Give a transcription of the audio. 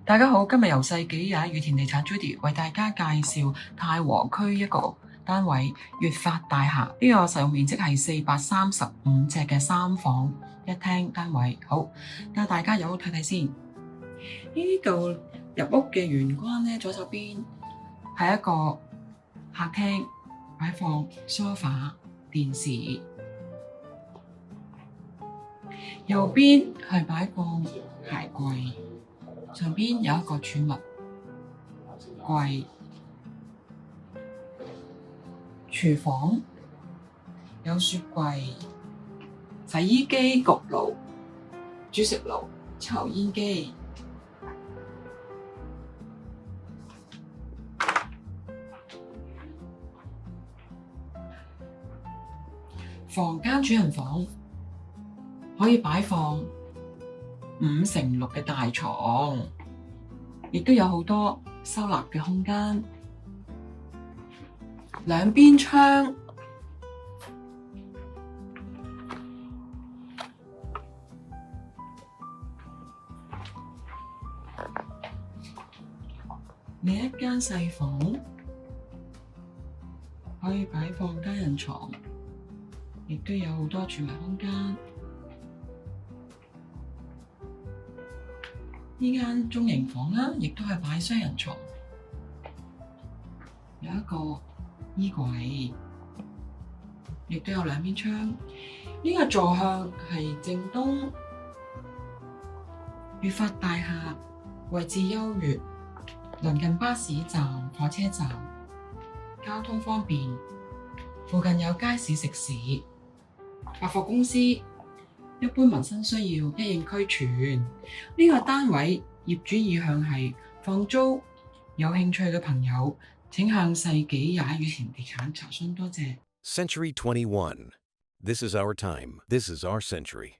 大家好，今日由世紀也羽田地產 Judy 為大家介紹太和區一個單位悅發大廈。呢個實用面積係435尺嘅3房一廳單位。好，帶大家入屋睇睇先。呢度入屋嘅玄關呢，左手邊係一個客廳，擺放梳化、電視；右邊係擺放鞋櫃。上邊有一個儲物櫃，廚房有雪櫃、洗衣機、焗爐、煮食爐、抽煙機。房間主人房可以擺放5×6嘅大床，亦都有好多收納嘅空間。兩邊窗，另一間細房可以擺放單人床，亦都有好多儲物空間。呢間中型房啦，亦都係擺雙人床，有一個衣櫃，亦都有兩邊窗。呢個坐向係正東，悅發大廈位置優越，鄰近巴士站、火車站，交通方便。附近有街市食肆、百貨公司。一般民生需要一應俱全。呢個單位業主意向係放租，有興趣嘅朋友請向世紀也羽田地產查詢。多謝。Century 21. This is our time. This is our century.